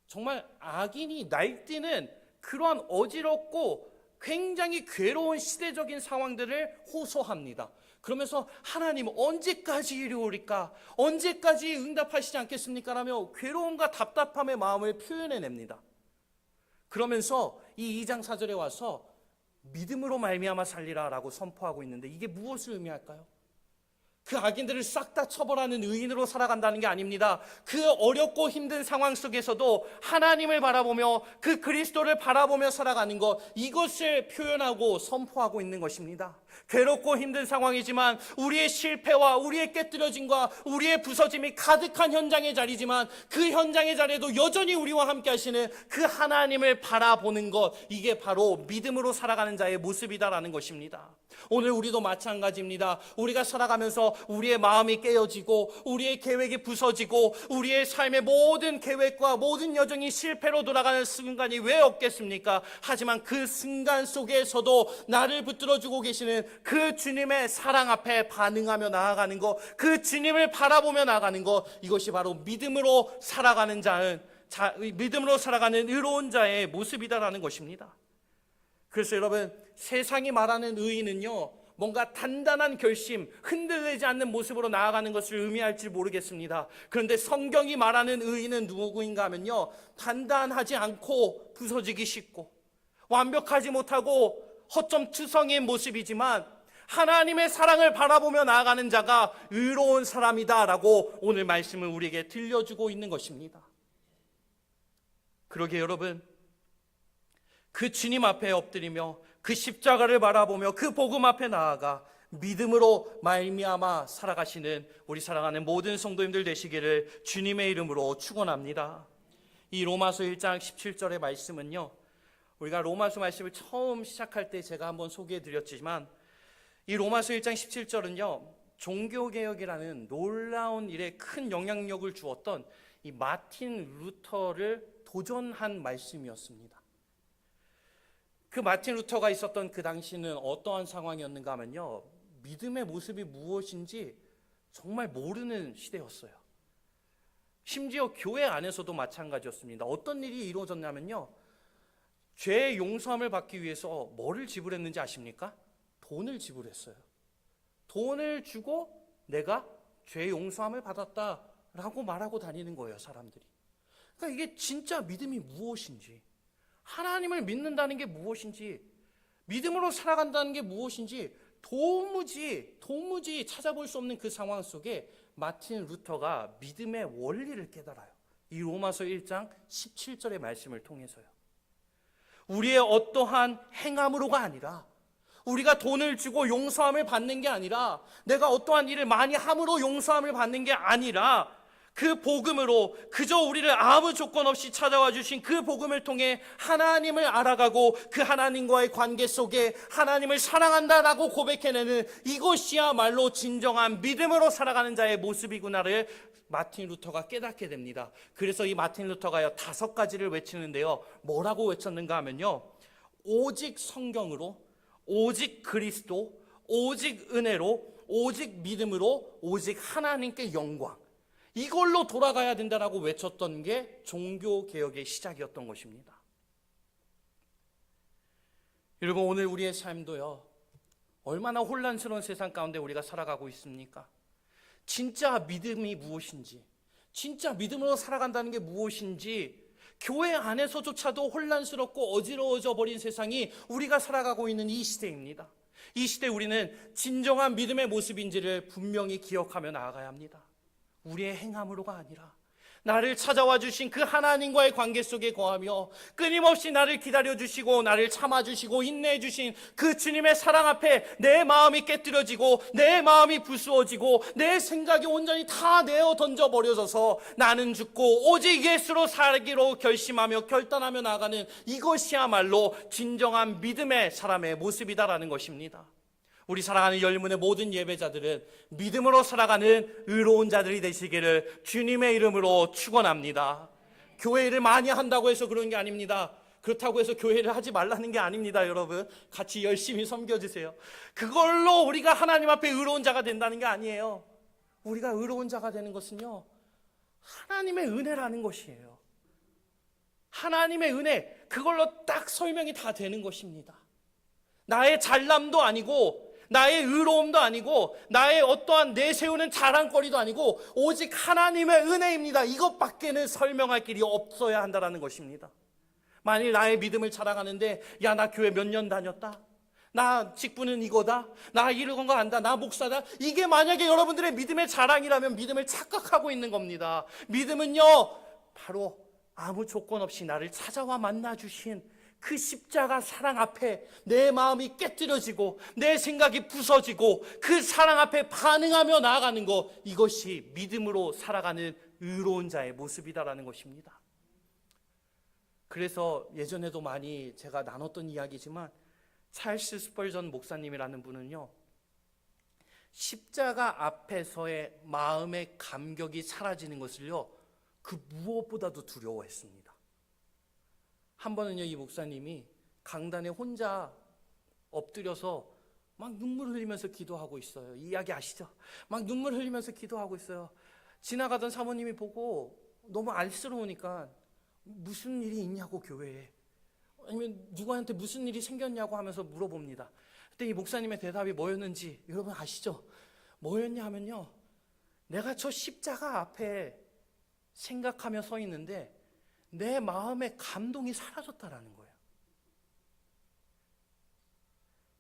정말 악인이 날뛰는 그러한 어지럽고 굉장히 괴로운 시대적인 상황들을 호소합니다. 그러면서 하나님 언제까지 이루어올까? 언제까지 응답하시지 않겠습니까? 라며 괴로움과 답답함의 마음을 표현해냅니다. 그러면서 이 2장 4절에 와서 믿음으로 말미암아 살리라 라고 선포하고 있는데, 이게 무엇을 의미할까요? 그 악인들을 싹 다 처벌하는 의인으로 살아간다는 게 아닙니다. 그 어렵고 힘든 상황 속에서도 하나님을 바라보며 그 그리스도를 바라보며 살아가는 것, 이것을 표현하고 선포하고 있는 것입니다. 괴롭고 힘든 상황이지만 우리의 실패와 우리의 깨뜨려짐과 우리의 부서짐이 가득한 현장의 자리지만 그 현장의 자리에도 여전히 우리와 함께 하시는 그 하나님을 바라보는 것, 이게 바로 믿음으로 살아가는 자의 모습이다라는 것입니다. 오늘 우리도 마찬가지입니다. 우리가 살아가면서 우리의 마음이 깨어지고 우리의 계획이 부서지고 우리의 삶의 모든 계획과 모든 여정이 실패로 돌아가는 순간이 왜 없겠습니까? 하지만 그 순간 속에서도 나를 붙들어주고 계시는 그 주님의 사랑 앞에 반응하며 나아가는 것, 그 주님을 바라보며 나아가는 것, 이것이 바로 믿음으로 살아가는 믿음으로 살아가는 의로운 자의 모습이다라는 것입니다. 그래서 여러분, 세상이 말하는 의인은요, 뭔가 단단한 결심, 흔들리지 않는 모습으로 나아가는 것을 의미할지 모르겠습니다. 그런데 성경이 말하는 의인은 누구인가 하면요, 단단하지 않고 부서지기 쉽고 완벽하지 못하고 허점투성인 모습이지만 하나님의 사랑을 바라보며 나아가는 자가 의로운 사람이다라고 오늘 말씀을 우리에게 들려주고 있는 것입니다. 그러기에 여러분, 그 주님 앞에 엎드리며 그 십자가를 바라보며 그 복음 앞에 나아가 믿음으로 말미암아 살아가시는 우리 사랑하는 모든 성도님들 되시기를 주님의 이름으로 축원합니다. 이 로마서 1장 17절의 말씀은요, 우리가 로마서 말씀을 처음 시작할 때 제가 한번 소개해 드렸지만 이 로마서 1장 17절은요. 종교개혁이라는 놀라운 일에 큰 영향력을 주었던 이 마틴 루터를 도전한 말씀이었습니다. 그 마틴 루터가 있었던 그 당시는 어떠한 상황이었는가 하면요. 믿음의 모습이 무엇인지 정말 모르는 시대였어요. 심지어 교회 안에서도 마찬가지였습니다. 어떤 일이 이루어졌냐면요. 죄의 용서함을 받기 위해서 뭐를 지불했는지 아십니까? 돈을 지불했어요. 돈을 주고 내가 죄의 용서함을 받았다라고 말하고 다니는 거예요, 사람들이. 그러니까 이게 진짜 믿음이 무엇인지, 하나님을 믿는다는 게 무엇인지, 믿음으로 살아간다는 게 무엇인지 도무지 찾아볼 수 없는 그 상황 속에 마틴 루터가 믿음의 원리를 깨달아요. 이 로마서 1장 17절의 말씀을 통해서요. 우리의 어떠한 행함으로가 아니라, 우리가 돈을 주고 용서함을 받는 게 아니라, 내가 어떠한 일을 많이 함으로 용서함을 받는 게 아니라, 그 복음으로 그저 우리를 아무 조건 없이 찾아와 주신 그 복음을 통해 하나님을 알아가고 그 하나님과의 관계 속에 하나님을 사랑한다라고 고백해내는 이것이야말로 진정한 믿음으로 살아가는 자의 모습이구나를 마틴 루터가 깨닫게 됩니다. 그래서 이 마틴 루터가요 5가지를 외치는데요. 뭐라고 외쳤는가 하면요. 오직 성경으로, 오직 그리스도, 오직 은혜로, 오직 믿음으로, 오직 하나님께 영광. 이걸로 돌아가야 된다라고 외쳤던 게 종교개혁의 시작이었던 것입니다. 여러분, 오늘 우리의 삶도요, 얼마나 혼란스러운 세상 가운데 우리가 살아가고 있습니까? 진짜 믿음이 무엇인지, 진짜 믿음으로 살아간다는 게 무엇인지, 교회 안에서조차도 혼란스럽고 어지러워져 버린 세상이 우리가 살아가고 있는 이 시대입니다. 이 시대 우리는 진정한 믿음의 모습인지를 분명히 기억하며 나아가야 합니다. 우리의 행함으로가 아니라 나를 찾아와 주신 그 하나님과의 관계 속에 거하며 끊임없이 나를 기다려주시고 나를 참아주시고 인내해주신 그 주님의 사랑 앞에 내 마음이 깨뜨려지고 내 마음이 부수어지고 내 생각이 온전히 다 내어 던져버려져서 나는 죽고 오직 예수로 살기로 결심하며 결단하며 나아가는 이것이야말로 진정한 믿음의 사람의 모습이다라는 것입니다. 우리 사랑하는 열문의 모든 예배자들은 믿음으로 살아가는 의로운 자들이 되시기를 주님의 이름으로 축원합니다. 교회를 많이 한다고 해서 그런 게 아닙니다. 그렇다고 해서 교회를 하지 말라는 게 아닙니다. 여러분 같이 열심히 섬겨주세요. 그걸로 우리가 하나님 앞에 의로운 자가 된다는 게 아니에요. 우리가 의로운 자가 되는 것은요, 하나님의 은혜라는 것이에요. 하나님의 은혜, 그걸로 딱 설명이 다 되는 것입니다. 나의 잘남도 아니고 나의 의로움도 아니고 나의 어떠한 내세우는 자랑거리도 아니고 오직 하나님의 은혜입니다. 이것밖에는 설명할 길이 없어야 한다는 것입니다. 만일 나의 믿음을 자랑하는데 야, 나 교회 몇 년 다녔다, 나 직분은 이거다, 나 이런 거 안다, 나 목사다, 이게 만약에 여러분들의 믿음의 자랑이라면 믿음을 착각하고 있는 겁니다. 믿음은요, 바로 아무 조건 없이 나를 찾아와 만나주신 그 십자가 사랑 앞에 내 마음이 깨뜨려지고 내 생각이 부서지고 그 사랑 앞에 반응하며 나아가는 것, 이것이 믿음으로 살아가는 의로운 자의 모습이다라는 것입니다. 그래서 예전에도 많이 제가 나눴던 이야기지만 찰스 스펄전 목사님이라는 분은요, 십자가 앞에서의 마음의 감격이 사라지는 것을요, 그 무엇보다도 두려워했습니다. 한 번은요, 이 목사님이 강단에 혼자 엎드려서 막 눈물 흘리면서 기도하고 있어요. 이 이야기 아시죠? 막 눈물 흘리면서 기도하고 있어요. 지나가던 사모님이 보고 너무 안쓰러우니까 무슨 일이 있냐고, 교회에, 아니면 누구한테 무슨 일이 생겼냐고 하면서 물어봅니다. 그때 이 목사님의 대답이 뭐였는지 여러분 아시죠? 뭐였냐 하면요, 내가 저 십자가 앞에 생각하며 서 있는데 내 마음의 감동이 사라졌다라는 거예요.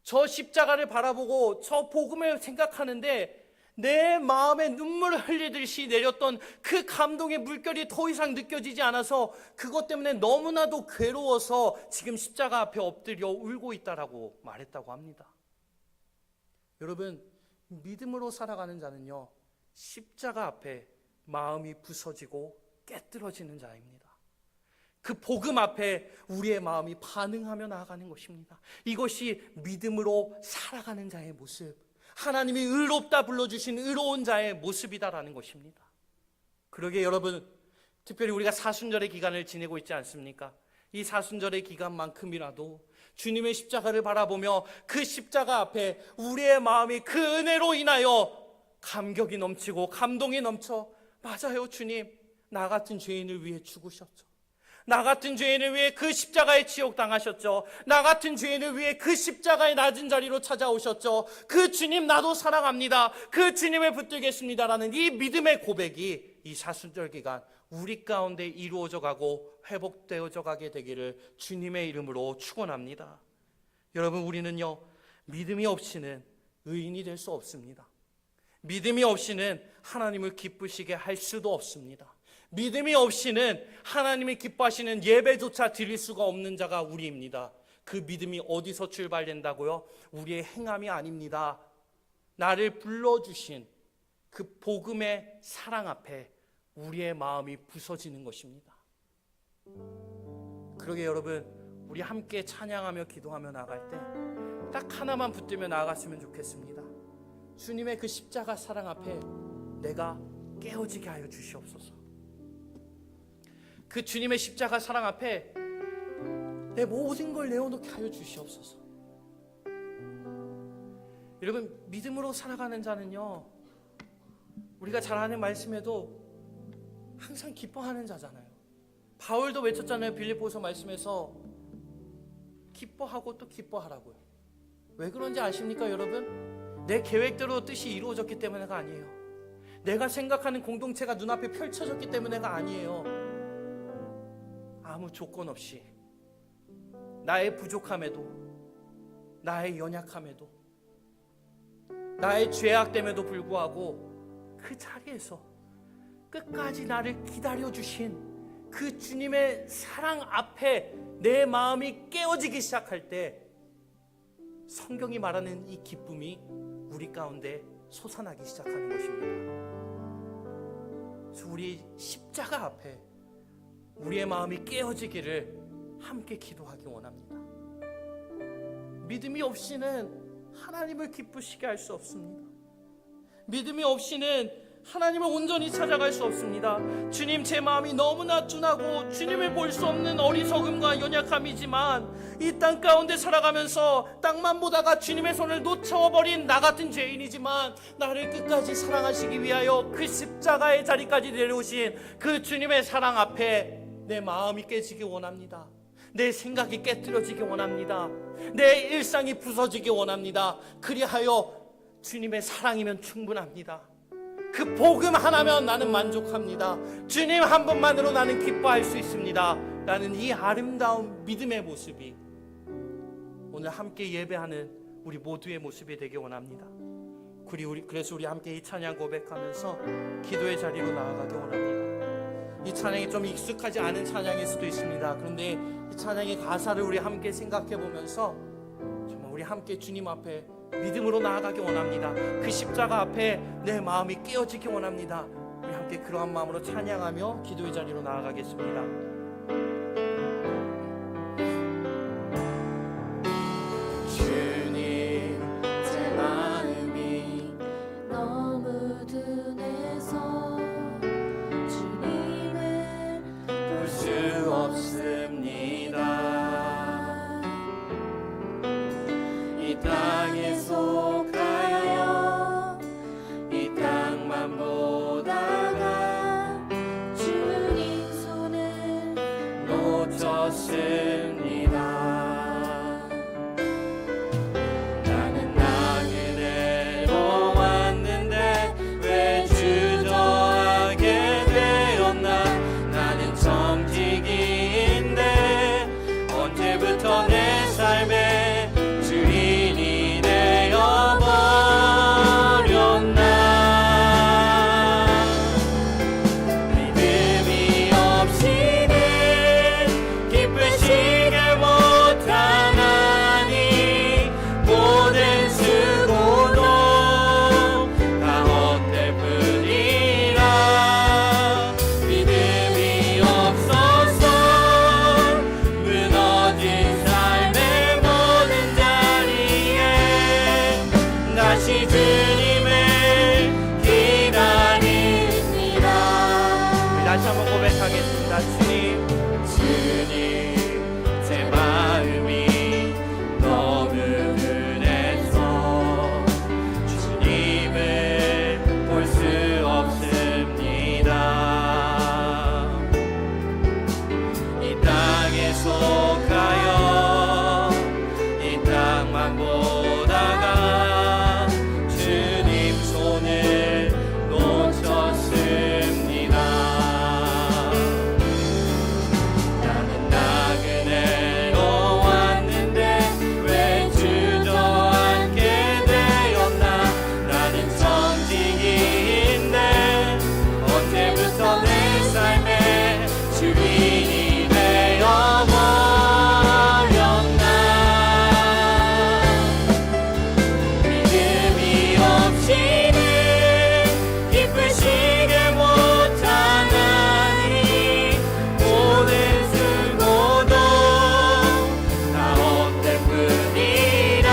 저 십자가를 바라보고 저 복음을 생각하는데 내 마음에 눈물을 흘리듯이 내렸던 그 감동의 물결이 더 이상 느껴지지 않아서 그것 때문에 너무나도 괴로워서 지금 십자가 앞에 엎드려 울고 있다라고 말했다고 합니다. 여러분, 믿음으로 살아가는 자는요, 십자가 앞에 마음이 부서지고 깨뜨려지는 자입니다. 그 복음 앞에 우리의 마음이 반응하며 나아가는 것입니다. 이것이 믿음으로 살아가는 자의 모습, 하나님이 의롭다 불러주신 의로운 자의 모습이다라는 것입니다. 그러게 여러분, 특별히 우리가 사순절의 기간을 지내고 있지 않습니까? 이 사순절의 기간만큼이라도 주님의 십자가를 바라보며 그 십자가 앞에 우리의 마음이 그 은혜로 인하여 감격이 넘치고 감동이 넘쳐, 맞아요, 주님, 나 같은 죄인을 위해 죽으셨죠. 나 같은 죄인을 위해 그 십자가에 치욕당하셨죠. 나 같은 죄인을 위해 그 십자가의 낮은 자리로 찾아오셨죠. 그 주님 나도 사랑합니다. 그 주님을 붙들겠습니다라는 이 믿음의 고백이 이 사순절 기간 우리 가운데 이루어져 가고 회복되어져 가게 되기를 주님의 이름으로 축원합니다. 여러분, 우리는요, 믿음이 없이는 의인이 될 수 없습니다. 믿음이 없이는 하나님을 기쁘시게 할 수도 없습니다. 믿음이 없이는 하나님이 기뻐하시는 예배조차 드릴 수가 없는 자가 우리입니다. 그 믿음이 어디서 출발된다고요? 우리의 행함이 아닙니다. 나를 불러주신 그 복음의 사랑 앞에 우리의 마음이 부서지는 것입니다. 그러게 여러분, 우리 함께 찬양하며 기도하며 나갈 때 딱 하나만 붙들며 나아갔으면 좋겠습니다. 주님의 그 십자가 사랑 앞에 내가 깨어지게 하여 주시옵소서. 그 주님의 십자가 사랑 앞에 내 모든 걸 내어놓게 하여 주시옵소서. 여러분, 믿음으로 살아가는 자는요, 우리가 잘 아는 말씀에도 항상 기뻐하는 자잖아요. 바울도 외쳤잖아요. 빌립보서 말씀에서 기뻐하고 또 기뻐하라고요. 왜 그런지 아십니까 여러분? 내 계획대로 뜻이 이루어졌기 때문에가 아니에요. 내가 생각하는 공동체가 눈앞에 펼쳐졌기 때문에가 아니에요. 아무 조건 없이 나의 부족함에도, 나의 연약함에도, 나의 죄악됨에도 불구하고 그 자리에서 끝까지 나를 기다려주신 그 주님의 사랑 앞에 내 마음이 깨어지기 시작할 때 성경이 말하는 이 기쁨이 우리 가운데 솟아나기 시작하는 것입니다. 그래서 우리 십자가 앞에 우리의 마음이 깨어지기를 함께 기도하기 원합니다. 믿음이 없이는 하나님을 기쁘시게 할 수 없습니다. 믿음이 없이는 하나님을 온전히 찾아갈 수 없습니다. 주님, 제 마음이 너무나 둔하고 주님을 볼 수 없는 어리석음과 연약함이지만 이 땅 가운데 살아가면서 땅만 보다가 주님의 손을 놓쳐버린 나 같은 죄인이지만 나를 끝까지 사랑하시기 위하여 그 십자가의 자리까지 내려오신 그 주님의 사랑 앞에 내 마음이 깨지기 원합니다. 내 생각이 깨뜨려지기 원합니다. 내 일상이 부서지기 원합니다. 그리하여 주님의 사랑이면 충분합니다. 그 복음 하나면 나는 만족합니다. 주님 한 분만으로 나는 기뻐할 수 있습니다. 라는 이 아름다운 믿음의 모습이 오늘 함께 예배하는 우리 모두의 모습이 되기 원합니다. 그래서 우리 함께 이 찬양 고백하면서 기도의 자리로 나아가기 원합니다. 이 찬양이 좀 익숙하지 않은 찬양일 수도 있습니다. 그런데 이 찬양의 가사를 우리 함께 생각해 보면서 정말 우리 함께 주님 앞에 믿음으로 나아가기 원합니다. 그 십자가 앞에 내 마음이 깨어지기 원합니다. 우리 함께 그러한 마음으로 찬양하며 기도의 자리로 나아가겠습니다. 주님, 제 마음이 너무 둔해서 주님을 볼 수 없습니다. 이 땅에 속하여 이 땅만 보다가 주님 손을 다시 한번 고백하겠습니다. 주님, 주님 제 마음이 너무 흔해서 주님을 볼 수 없습니다. 이 땅에 속하여 이 땅만 보다가 주님 손을 놓쳤습니다. 나는 나그네로 왔는데 왜 주저앉게 되었나. 나는 청지기인데 언제부터 내 삶의 주인이 되어버렸나. 믿음이 없이는 기쁘시게 못하나니 모든 수고도 다 헛된 뿐이라.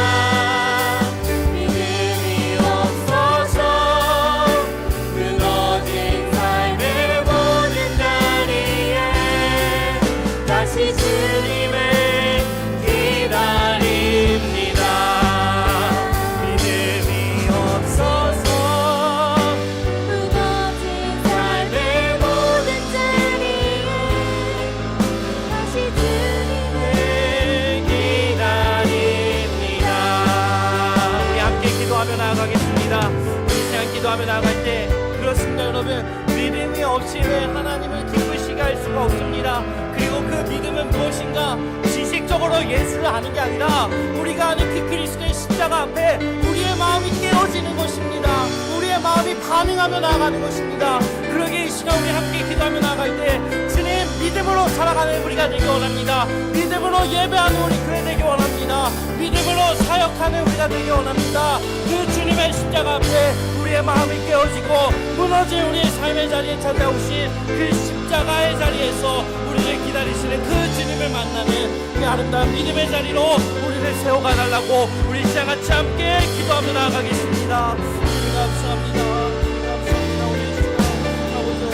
믿음이 없어서 무너진 삶의 모든 자리에 다시 주님을 기다립니다. 믿음이 없어서 무너진 삶의 모든 자리에 다시 주님을 기다립니다. 우리 함께 기도하며 나아가겠습니다. 우리 시간 기도하며 나아갈 때 그렇습니다. 여러분, 믿음이 없이 왜 하나님을 기쁘시게 할 수가 없습니다. 그리고 그 믿음은 무엇인가? 지식적으로 예수를 아는 게 아니라 우리가 아는 그 그리스도의 십자가 앞에 우리의 마음이 깨어지는 것입니다. 우리의 마음이 반응하며 나아가는 것입니다. 그러기에 이 시간 우리 함께 기도하며 나아갈 때 주님, 믿음으로 살아가는 우리가 되기 원합니다. 믿음으로 예배하는 우리 교회 되기 원합니다. 믿음으로 사역하는 우리가 되기 원합니다. 그 주님의 십자가 앞에 우리의 마음이 깨어지고 무너진 우리의 삶의 자리에 찾아오신 그 십자가의 자리에서 우리를 기다리시는 그 주님을 만나는 그 아름다운 믿음의 자리로 우리를 세워가 달라고 우리 시간 같이 함께 기도하며 나아가겠습니다. 주님 감사합니다. 주님 감사합니다. 우리 시간 아버지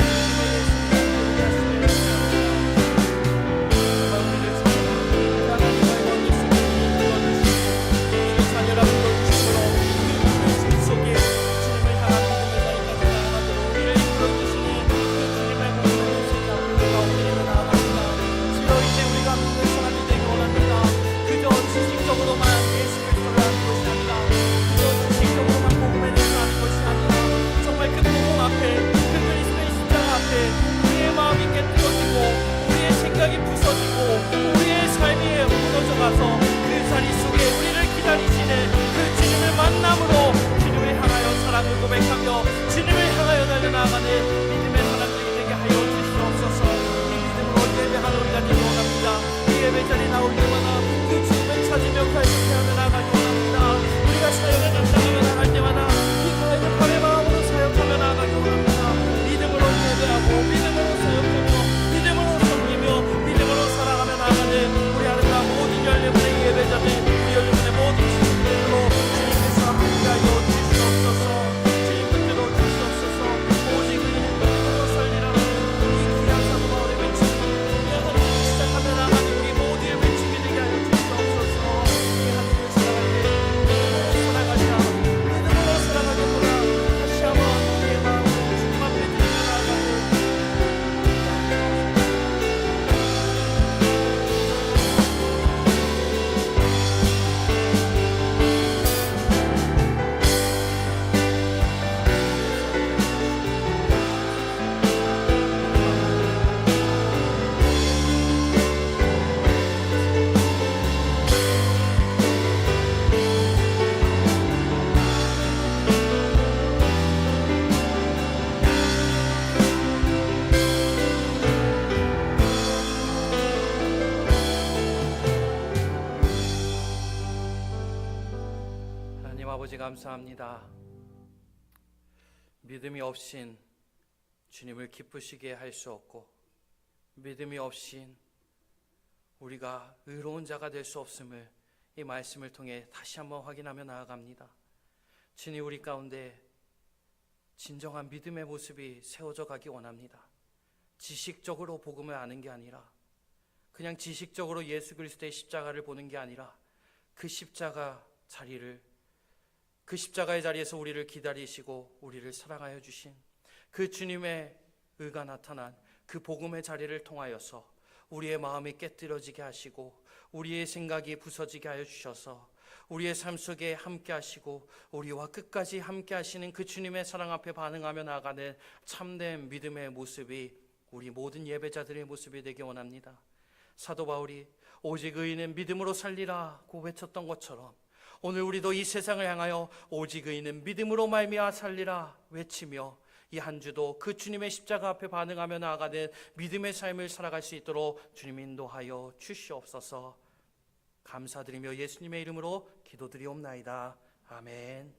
지식적으로만 예수 그리스도를 아는 것이 아니라 그저 지식적으로만 복음에 대해서 아는 것이 아니라 정말 그 복음 앞에 그 그리스도의 십자가 앞에 우리의 마음이 깨뜨려지고 우리의 생각이 부서지고 우리의 삶이 무너져가서 그 자리 속에 우리를 기다리시는 그 주님을 만남으로 주님을 향하여 사랑을 고백하며 주님을 향하여 달려나가는 믿음의 사람들이 되게 하여 주시옵소서. 이 믿음으로 예배하는 우리가 되기 원합니다. 이 예배 자리에 나올 때마다 그 주님을 찾으며 가입하며 나가기 원합니다. 우리가 사역을 감당하며 나갈 때마다 이 가입함의 마음으로 사역하며 나가기 원합니다. 믿음으로 예배하고 믿음으로 사역하며 믿음으로 섬기며 믿음으로 살아가며 나가는 우리 아름다운 모든 열려분의 예배 자리 우리 열려분의 모든 주님들로 주님께서 함께하여 주시옵소서. 주님 붙들어 주시옵소서. 오직 믿음으로 살리라는 이 귀한 사도 바울의 외침 우리 하나님 시작하며 나가는 우리 모두의 외침이 되게 하여 주시옵소서. 이 하나님을 살아갈 때 믿음으로 살아가겠구나. 다시 한번 우리의 마음을 주님 앞에 드리며 나아가는 하나님 아버지 감사합니다. 믿음이 없인 주님을 기쁘시게 할 수 없고 믿음이 없인 우리가 의로운 자가 될 수 없음을 이 말씀을 통해 다시 한번 확인하며 나아갑니다. 주님, 우리 가운데 진정한 믿음의 모습이 세워져 가기 원합니다. 지식적으로 복음을 아는 게 아니라, 그냥 지식적으로 예수 그리스도의 십자가를 보는 게 아니라 그 십자가의 자리에서 우리를 기다리시고 우리를 사랑하여 주신 그 주님의 의가 나타난 그 복음의 자리를 통하여서 우리의 마음이 깨뜨려지게 하시고 우리의 생각이 부서지게 하여 주셔서 우리의 삶 속에 함께 하시고 우리와 끝까지 함께 하시는 그 주님의 사랑 앞에 반응하며 나아가는 참된 믿음의 모습이 우리 모든 예배자들의 모습이 되기 원합니다. 사도 바울이 오직 의인은 믿음으로 살리라고 외쳤던 것처럼 오늘 우리도 이 세상을 향하여 오직 의인은 믿음으로 말미암아 살리라 외치며 이 한 주도 그 주님의 십자가 앞에 반응하며 나아가는 믿음의 삶을 살아갈 수 있도록 주님 인도하여 주시옵소서. 감사드리며 예수님의 이름으로 기도드리옵나이다. 아멘.